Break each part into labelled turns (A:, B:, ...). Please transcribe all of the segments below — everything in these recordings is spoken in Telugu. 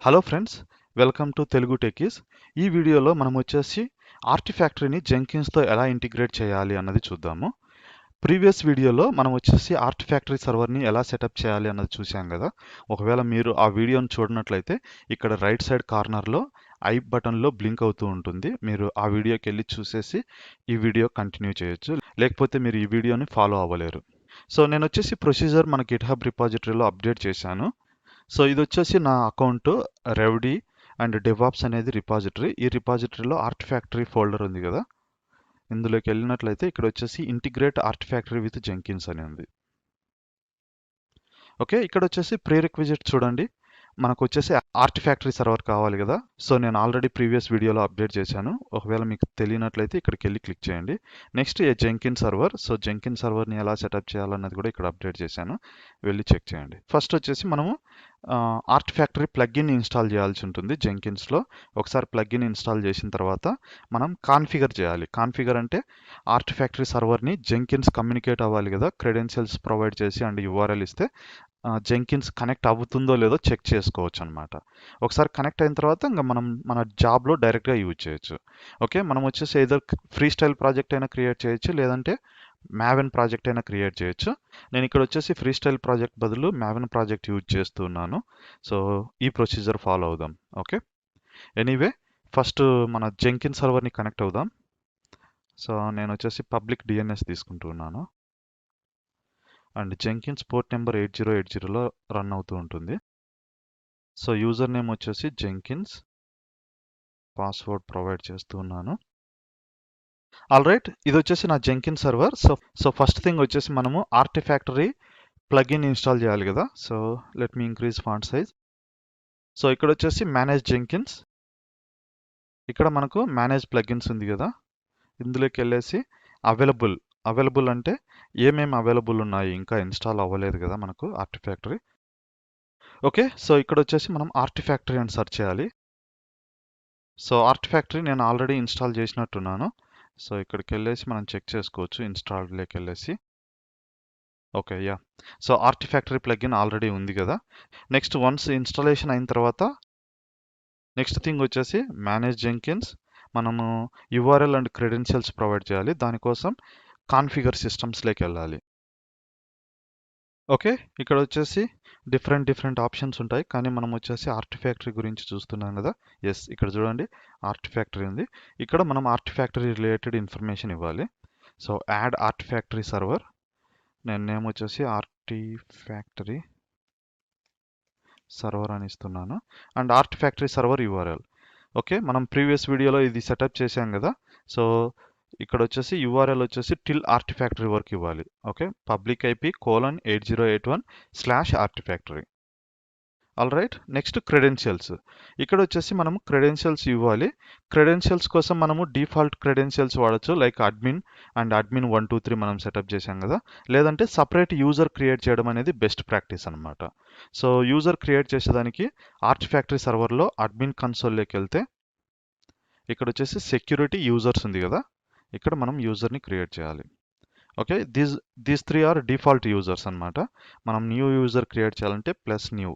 A: Hello friends, welcome to Telugu techies. ఈ వీడియోలో మనం వచ్చేసి ఆర్టిఫాక్టరీని జెంకిన్స్తో ఎలా ఇంటిగ్రేట్ చేయాలి అన్నది చూద్దాము. ప్రీవియస్ వీడియోలో మనం వచ్చేసి ఆర్టిఫాక్టరీ సర్వర్ని ఎలా సెటప్ చేయాలి అన్నది చూసాం కదా. ఒకవేళ మీరు ఆ వీడియోని చూడనట్లయితే ఇక్కడ రైట్ సైడ్ కార్నర్లో ఐ బటన్లో బ్లింక్ అవుతూ ఉంటుంది. మీరు ఆ వీడియోకి వెళ్ళి చూసేసి ఈ వీడియో కంటిన్యూ చేయొచ్చు, లేకపోతే మీరు ఈ వీడియోని ఫాలో అవ్వలేరు. సో నేను వచ్చేసి ప్రొసీజర్ మన గిట్హబ్ రిపాజిటరీలో అప్డేట్ చేశాను. సో ఇది వచ్చేసి నా అకౌంట్ రెవడి అండ్ డెవాప్స్ అనేది రిపాజిటరీ. ఈ రిపాజిటరీలో ఆర్టిఫాక్టరీ ఫోల్డర్ ఉంది కదా, ఇందులోకి వెళ్ళినట్లయితే ఇక్కడ వచ్చేసి ఇంటిగ్రేట్ ఆర్టిఫాక్టరీ విత్ జెంకిన్స్ అని ఉంది. ఓకే, ఇక్కడ వచ్చేసి ప్రీ రిక్విజిట్ చూడండి, మనకు వచ్చేసి ఆర్టిఫాక్టరీ సర్వర్ కావాలి కదా. సో నేను ఆల్రెడీ ప్రీవియస్ వీడియోలో అప్డేట్ చేశాను. ఒకవేళ మీకు తెలియనట్లయితే ఇక్కడికి వెళ్ళి క్లిక్ చేయండి. నెక్స్ట్ ఏ జెంకిన్ సర్వర్. సో జెంకిన్ సర్వర్ని ఎలా సెటప్ చేయాలన్నది కూడా ఇక్కడ అప్డేట్ చేశాను, వెళ్ళి చెక్ చేయండి. ఫస్ట్ వచ్చేసి మనము ఆర్టిఫాక్టరీ ప్లగ్ఇన్ ఇన్స్టాల్ చేయాల్సి ఉంటుంది జెంకిన్స్లో. ఒకసారి ప్లగ్ఇన్ ఇన్స్టాల్ చేసిన తర్వాత మనం కాన్ఫిగర్ చేయాలి. కాన్ఫిగర్ అంటే ఆర్టిఫాక్టరీ సర్వర్ని జెంకిన్స్ కమ్యూనికేట్ అవ్వాలి కదా, క్రెడెన్షియల్స్ ప్రొవైడ్ చేసి అండ్ యూఆర్ఎల్ ఇస్తే జెంకిన్స్ కనెక్ట్ అవుతుందో లేదో చెక్ చేసుకోవచ్చు అనమాట. ఒకసారి కనెక్ట్ అయిన తర్వాత ఇంకా మనం మన జాబ్లో డైరెక్ట్గా యూజ్ చేయొచ్చు. ఓకే, మనం వచ్చేసి ఏదో ఫ్రీ స్టైల్ ప్రాజెక్ట్ అయినా క్రియేట్ చేయొచ్చు, లేదంటే మ్యావెన్ ప్రాజెక్ట్ అయినా క్రియేట్ చేయొచ్చు. నేను ఇక్కడ వచ్చేసి ఫ్రీ స్టైల్ ప్రాజెక్ట్ బదులు మ్యావెన్ ప్రాజెక్ట్ యూజ్ చేస్తున్నాను. సో ఈ ప్రొసీజర్ ఫాలో అవుదాం. ఓకే, ఎనీవే ఫస్ట్ మన జెంకిన్ సర్వర్ని కనెక్ట్ అవుదాం. సో నేను వచ్చేసి పబ్లిక్ డిఎన్ఎస్ తీసుకుంటున్నాను అండ్ జెంకిన్స్ పోర్ట్ నెంబర్ 8080లో రన్ అవుతూ ఉంటుంది. సో యూజర్ నేమ్ వచ్చేసి జెంకిన్స్, పాస్వర్డ్ ప్రొవైడ్ చేస్తున్నాను. ఆల్ రైట్, ఇది వచ్చేసి నా Jenkin server. So first thing వచ్చేసి మనము ఆర్టిఫాక్టరీ ప్లగ్ఇన్ ఇన్స్టాల్ చేయాలి కదా. So let me increase font size. So ఇక్కడ వచ్చేసి మేనేజ్ జెంకిన్స్, ఇక్కడ మనకు మేనేజ్ ప్లగ్ఇన్స్ ఉంది కదా, ఇందులోకి వెళ్ళేసి అవైలబుల్ అంటే ఏమేమి అవైలబుల్ ఉన్నాయి, ఇంకా ఇన్స్టాల్ అవ్వలేదు కదా మనకు ఆర్టిఫాక్టరీ. ఓకే, సో ఇక్కడ వచ్చేసి మనం ఆర్టిఫాక్టరీ అని సెర్చ్ చేయాలి. సో ఆర్టిఫాక్టరీ నేను ఆల్రెడీ ఇన్స్టాల్ చేసినట్టున్నాను. సో ఇక్కడికి వెళ్ళేసి మనం చెక్ చేసుకోవచ్చు, ఇన్స్టాల్లోకి వెళ్ళేసి. Okay, yeah, so Artifactory plugin already ఉంది కదా. నెక్స్ట్ వన్స్ ఇన్స్టాలేషన్ అయిన తర్వాత నెక్స్ట్ థింగ్ వచ్చేసి మేనేజ్ జెంకిన్స్, మనము యూఆర్ఎల్ అండ్ క్రెడెన్షియల్స్ ప్రొవైడ్ చేయాలి. దానికోసం కాన్ఫిగర్ సిస్టమ్స్లోకి వెళ్ళాలి. ఓకే, ఇక్కడ వచ్చేసి డిఫరెంట్ ఆప్షన్స్ ఉంటాయి, కానీ మనం వచ్చేసి ఆర్టిఫాక్టరీ గురించి చూస్తున్నాం కదా. ఎస్, ఇక్కడ చూడండి ఆర్టిఫాక్టరీ ఉంది. ఇక్కడ మనం ఆర్టిఫాక్టరీ రిలేటెడ్ ఇన్ఫర్మేషన్ ఇవ్వాలి. సో యాడ్ ఆర్టిఫాక్టరీ సర్వర్, నేను నేమ్ వచ్చేసి ఆర్టిఫాక్టరీ సర్వర్ అని ఇస్తున్నాను అండ్ ఆర్టిఫాక్టరీ సర్వర్ యూఆర్ఎల్. ఓకే, మనం ప్రీవియస్ వీడియోలో ఇది సెటప్ చేశాం కదా. సో ఇక్కడ వచ్చేసి యూఆర్ఎల్ వచ్చేసి టిల్ ఆర్టిఫాక్టరీ వరకు ఇవ్వాలి. Okay, public IP :8081/artifactory. All right, next credentials. ఇక్కడ వచ్చేసి మనము క్రెడెన్షియల్స్ ఇవ్వాలి. క్రెడెన్షియల్స్ కోసం మనము డిఫాల్ట్ క్రెడెన్షియల్స్ వాడచ్చు, లైక్ అడ్మిన్ అండ్ అడ్మిన్ 123 మనం సెటప్ చేశాం కదా. లేదంటే సపరేట్ యూజర్ క్రియేట్ చేయడం అనేది బెస్ట్ ప్రాక్టీస్ అనమాట. సో యూజర్ క్రియేట్ చేసేదానికి ఆర్టిఫాక్టరీ సర్వర్లో అడ్మిన్ కన్సోల్లోకి వెళ్తే ఇక్కడ వచ్చేసి సెక్యూరిటీ యూజర్స్ ఉంది కదా, ఇక్కడ మనం యూజర్ని క్రియేట్ చేయాలి. Okay, these 3 are default users అనమాట. మనం న్యూ యూజర్ క్రియేట్ చేయాలంటే +new.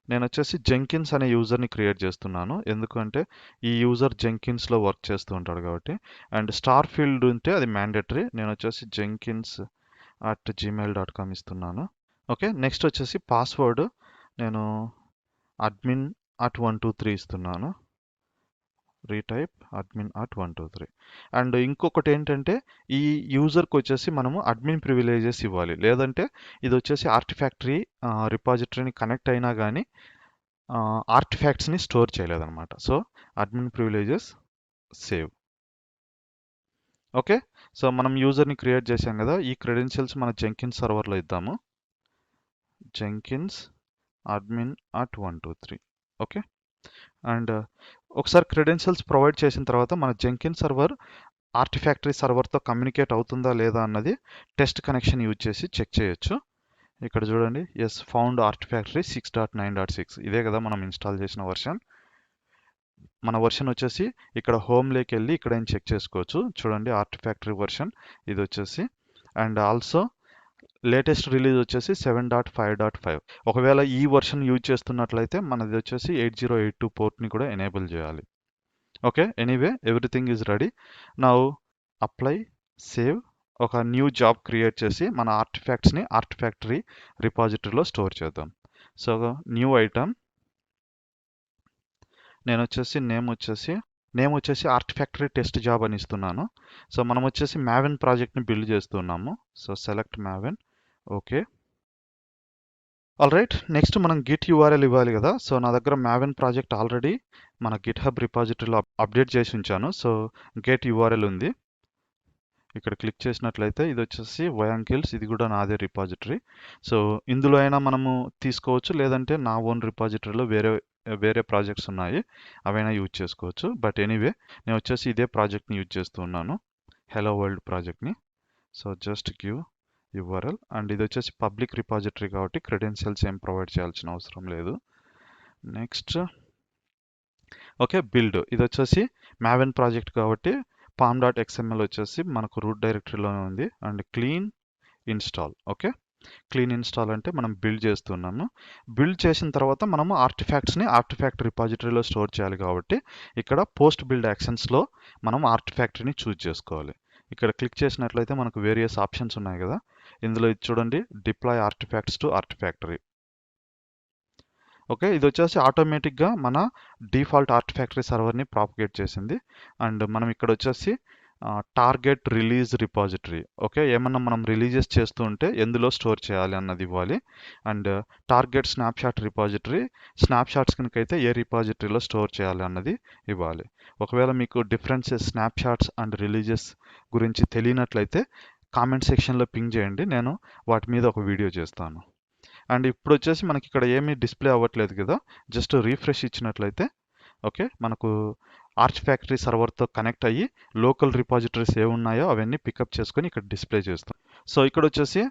A: నేను వచ్చేసి జెంకిన్స్ అనే యూజర్ని క్రియేట్ చేస్తున్నాను, ఎందుకంటే ఈ యూజర్ జెంకిన్స్లో వర్క్ చేస్తూ ఉంటాడు కాబట్టి. అండ్ స్టార్ ఫీల్డ్ ఉంటే అది మ్యాండేటరీ. నేను వచ్చేసి jenkins@gmail.com ఇస్తున్నాను. ఓకే, నెక్స్ట్ వచ్చేసి పాస్వర్డ్ నేను admin@123 ఇస్తున్నాను. Retype admin@123. అండ్ ఇంకొకటి ఏంటంటే ఈ యూజర్కి వచ్చేసి మనము అడ్మిన్ ప్రివిలేజెస్ ఇవ్వాలి, లేదంటే ఇది వచ్చేసి ఆర్టిఫాక్టరీ రిపాజిటరీని కనెక్ట్ అయినా కానీ ఆర్టిఫాక్ట్స్ని స్టోర్ చేయలేదన్నమాట. So admin privileges save. Okay, so మనం యూజర్ని క్రియేట్ చేసాం కదా, ఈ క్రెడెన్షియల్స్ మన జెంకిన్స్ సర్వర్లో ఇద్దాము. Jenkins admin@123. ఓకే, అండ్ ఒకసారి క్రెడెన్షియల్స్ ప్రొవైడ్ చేసిన తర్వాత మన జెంకిన్ సర్వర్ ఆర్టిఫాక్టరీ సర్వర్తో కమ్యూనికేట్ అవుతుందా లేదా అన్నది టెస్ట్ కనెక్షన్ యూజ్ చేసి చెక్ చేయొచ్చు. ఇక్కడ చూడండి, ఎస్, ఫౌండ్ ఆర్టిఫాక్టరీ 6.9.6. ఇదే కదా మనం ఇన్స్టాల్ చేసిన వర్షన్. మన వర్షన్ వచ్చేసి ఇక్కడ హోమ్లోకి వెళ్ళి ఇక్కడ ఏం చెక్ చేసుకోవచ్చు. చూడండి ఆర్టిఫాక్టరీ వర్షన్ ఇది వచ్చేసి. అండ్ ఆల్సో లేటెస్ట్ రిలీజ్ వచ్చేసి 7.5.5. ఒకవేళ ఈ వర్షన్ యూజ్ చేస్తున్నట్లయితే మనది వచ్చేసి 8082 పోర్ట్ని కూడా ఎనేబుల్ చేయాలి. Okay, anyway everything is ready. Now apply, save. ఒక న్యూ జాబ్ క్రియేట్ చేసి మన ఆర్టిఫాక్ట్స్ని ఆర్టిఫాక్టరీ రిపాజిటరీలో స్టోర్ చేద్దాం. సో న్యూ ఐటమ్, నేను వచ్చేసి నేమ్ వచ్చేసి ఆర్టిఫాక్టరీ టెస్ట్ జాబ్ అని ఇస్తున్నాను. సో మనం వచ్చేసి మావెన్ ప్రాజెక్ట్ని బిల్డ్ చేస్తున్నాము. So select Maven. Okay, all right. Next మనం గిట్ యూఆర్ఎల్ ఇవ్వాలి కదా. సో నా దగ్గర మావెన్ ప్రాజెక్ట్ ఆల్రెడీ మన గిట్ హబ్ రిపాజిటరీలో అప్డేట్ చేసి ఉంచాను. సో గెట్ యూఆర్ఎల్ ఉంది. ఇక్కడ క్లిక్ చేసినట్లయితే ఇది వచ్చేసి వయాంకిల్స్, ఇది కూడా నాదే రిపాజిటరీ. సో ఇందులో అయినా మనము తీసుకోవచ్చు, లేదంటే నా ఓన్ రిపాజిటరీలో వేరే ప్రాజెక్ట్స్ ఉన్నాయి, అవైనా యూజ్ చేసుకోవచ్చు. బట్ ఎనీవే నేను వచ్చేసి ఇదే ప్రాజెక్ట్ని యూజ్ చేస్తూ ఉన్నాను, హెలో వరల్డ్ ప్రాజెక్ట్ని. So just give URL. And ఇది వచ్చేసి పబ్లిక్ రిపాజిటరీ కాబట్టి క్రెడెన్షియల్స్ ఏం ప్రొవైడ్ చేయాల్సిన అవసరం లేదు. Next okay, build. ఇది వచ్చేసి మావెన్ ప్రాజెక్ట్ కాబట్టి pom.xml వచ్చేసి మనకు రూట్ డైరెక్టరీలోనే ఉంది. And clean install. Okay, clean install అంటే మనం బిల్డ్ చేస్తున్నాము. బిల్డ్ చేసిన తర్వాత మనము ఆర్టిఫాక్ట్స్ని ఆర్టిఫాక్ట్ రిపాజిటరీలో స్టోర్ చేయాలి కాబట్టి ఇక్కడ పోస్ట్ బిల్డ్ యాక్షన్స్లో మనం ఆర్టిఫాక్టరీని చూజ్ చేసుకోవాలి. ఇక్కడ క్లిక్ చేసినట్లయితే మనకు వేరియస్ ఆప్షన్స్ ఉన్నాయి కదా. ఇందులో ఇది చూడండి, డిప్లాయ్ ఆర్టిఫాక్ట్స్ టు ఆర్టిఫాక్టరీ. ఓకే, ఇది వచ్చేసి ఆటోమేటిక్గా మన డిఫాల్ట్ ఆర్టిఫాక్టరీ సర్వర్ని ప్రాపగేట్ చేసింది. అండ్ మనం ఇక్కడ వచ్చేసి టార్గెట్ రిలీజ్ రిపాజిటరీ. ఓకే, ఏమన్నా మనం రిలీజెస్ చేస్తూ ఉంటే ఎందులో స్టోర్ చేయాలి అన్నది ఇవ్వాలి. And target snapshot repository, snapshots కనుకైతే ఏ రిపాజిటరీలో స్టోర్ చేయాలి అన్నది ఇవ్వాలి. ఒకవేళ మీకు డిఫరెన్సెస్ స్నాప్షాట్స్ అండ్ రిలీజెస్ గురించి తెలియనట్లయితే కామెంట్ సెక్షన్లో పింగ్ చేయండి, నేను వాటి మీద ఒక వీడియో చేస్తాను. అండ్ ఇప్పుడు వచ్చేసి మనకి ఇక్కడ ఏమీ డిస్ప్లే అవ్వట్లేదు కదా, జస్ట్ రీఫ్రెష్ ఇచ్చినట్లయితే ఓకే మనకు ఆర్టిఫాక్టరీ సర్వర్తో కనెక్ట్ అయ్యి లోకల్ రిపాజిటరీస్ ఏ ఉన్నాయో అవన్నీ పికప్ చేసుకొని ఇక్కడ డిస్ప్లే చేస్తాం. సో ఇక్కడ వచ్చేసి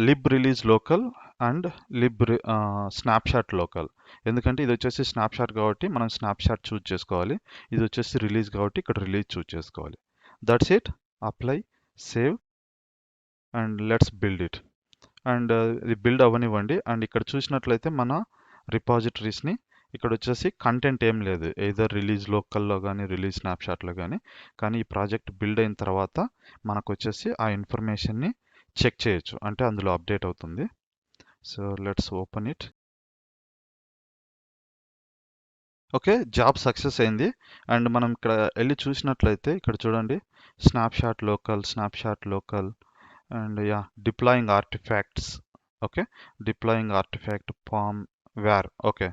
A: lib release local and lib snapshot local. ఎందుకంటే ఇది వచ్చేసి స్నాప్షాట్ కాబట్టి మనం స్నాప్షాట్ చూజ్ చేసుకోవాలి, ఇది వచ్చేసి రిలీజ్ కాబట్టి ఇక్కడ రిలీజ్ చూజ్ చేసుకోవాలి. That's it. Apply, save and let's build it. And ఇది బిల్డ్ అవ్వనివ్వండి. అండ్ ఇక్కడ చూసినట్లయితే మన రిపాజిటరీస్ని ఇక్కడ వచ్చేసి కంటెంట్ ఏం లేదు, ఎయిదర్ రిలీజ్ లోకల్లో కానీ రిలీజ్ స్నాప్షాట్లో కానీ ఈ ప్రాజెక్ట్ బిల్డ్ అయిన తర్వాత మనకు వచ్చేసి ఆ ఇన్ఫర్మేషన్ని చెక్ చేయొచ్చు, అంటే అందులో అప్డేట్ అవుతుంది. So let's open it. Okay, job success అయింది. అండ్ మనం ఇక్కడ వెళ్ళి చూసినట్లయితే ఇక్కడ చూడండి, snapshot local and yeah deploying artifacts. Okay, deploying artifact pom where. Okay,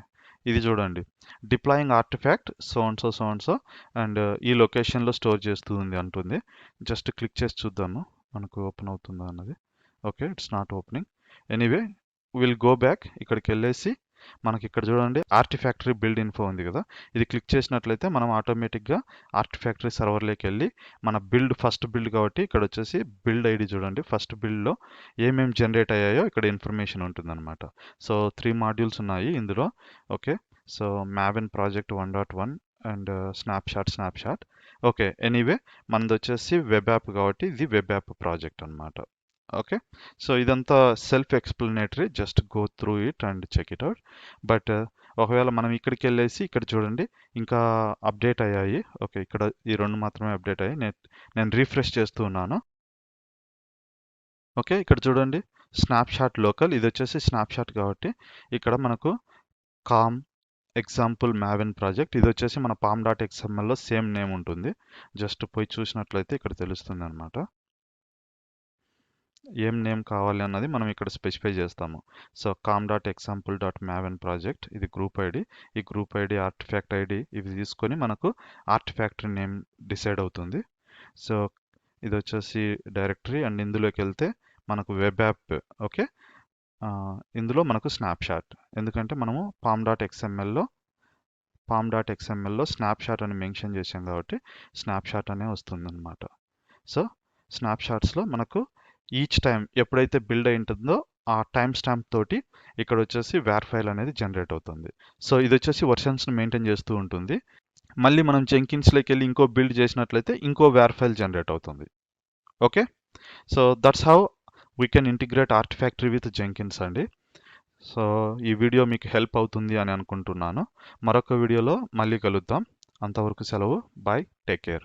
A: ఇది చూడండి, డిప్లాయింగ్ ఆర్టిఫాక్ట్ సో అండ్ ఈ లొకేషన్లో స్టోర్ చేస్తుంది అంటుంది. జస్ట్ క్లిక్ చేసి చూద్దాము మనకు ఓపెన్ అవుతుందా అన్నది. Okay, it's not opening. Anyway will go back. ఇక్కడికి వెళ్ళేసి మనకి ఇక్కడ చూడండి ఆర్టిఫాక్టరీ బిల్డ్ ఇన్ఫో ఉంది కదా, ఇది క్లిక్ చేసినట్లయితే మనం ఆటోమేటిక్గా ఆర్టిఫాక్టరీ సర్వర్లోకి వెళ్ళి మన ఫస్ట్ బిల్డ్ కాబట్టి ఇక్కడ వచ్చేసి బిల్డ్ ఐడి చూడండి, ఫస్ట్ బిల్డ్లో ఏమేమి జనరేట్ అయ్యాయో ఇక్కడ ఇన్ఫర్మేషన్ ఉంటుందన్నమాట. సో 3 మాడ్యూల్స్ ఉన్నాయి ఇందులో. Okay, so Maven project 1.1 and snapshot. Okay, anyway మనది వచ్చేసి వెబ్ యాప్ కాబట్టి ఇది వెబ్ యాప్ ప్రాజెక్ట్ అనమాట. ఓకే, సో ఇదంతా self explanatory, just go through it and check it out. But ఒకవేళ మనం ఇక్కడికి వెళ్ళేసి ఇక్కడ చూడండి ఇంకా అప్డేట్ అయ్యాయి. ఓకే, ఇక్కడ ఈ 2 మాత్రమే అప్డేట్ అయ్యాయి. నేను రీఫ్రెష్ చేస్తూ ఉన్నాను. ఓకే, ఇక్కడ చూడండి స్నాప్షాట్ లోకల్, ఇది వచ్చేసి స్నాప్షాట్ కాబట్టి ఇక్కడ మనకు కామ్ ఎగ్జాంపుల్ మావెన్ ప్రాజెక్ట్, ఇది వచ్చేసి మన pom.xmlలో సేమ్ నేమ్ ఉంటుంది. జస్ట్ పోయి చూసినట్లయితే ఇక్కడ తెలుస్తుంది అనమాట ఏం నేమ్ కావాలి అన్నది మనం ఇక్కడ స్పెసిఫై చేస్తాము. సో com.example.maven ప్రాజెక్ట్, ఇది గ్రూప్ ఐడి, ఈ గ్రూప్ ఐడి ఆర్టిఫాక్ట్ ఐడి ఇవి తీసుకొని మనకు ఆర్టిఫాక్టరీ నేమ్ డిసైడ్ అవుతుంది. సో ఇది వచ్చేసి డైరెక్టరీ అండ్ ఇందులోకి వెళ్తే మనకు వెబ్ యాప్. ఓకే, ఇందులో మనకు స్నాప్షాట్, ఎందుకంటే మనము pom.xmlలో స్నాప్షాట్ అని మెన్షన్ చేసాం కాబట్టి స్నాప్షాట్ అనే వస్తుంది అనమాట. సో స్నాప్షాట్స్లో మనకు ఈచ్ టైం ఎప్పుడైతే బిల్డ్ అయి ఉంటుందో ఆ టైం స్టాంప్ తోటి ఇక్కడ వచ్చేసి వేర్ ఫైల్ అనేది జనరేట్ అవుతుంది. సో ఇది వచ్చేసి వర్షన్స్ని మెయింటైన్ చేస్తూ ఉంటుంది. మళ్ళీ మనం జెంకిన్స్లోకి వెళ్ళి ఇంకో బిల్డ్ చేసినట్లయితే ఇంకో వేర్ ఫైల్ జనరేట్ అవుతుంది. Okay, so that's how we can integrate Artifactory with Jenkins అండి. సో ఈ వీడియో మీకు హెల్ప్ అవుతుంది అని అనుకుంటున్నాను. మరొక వీడియోలో మళ్ళీ కలుద్దాం. అంతవరకు సెలవు. Bye, take care.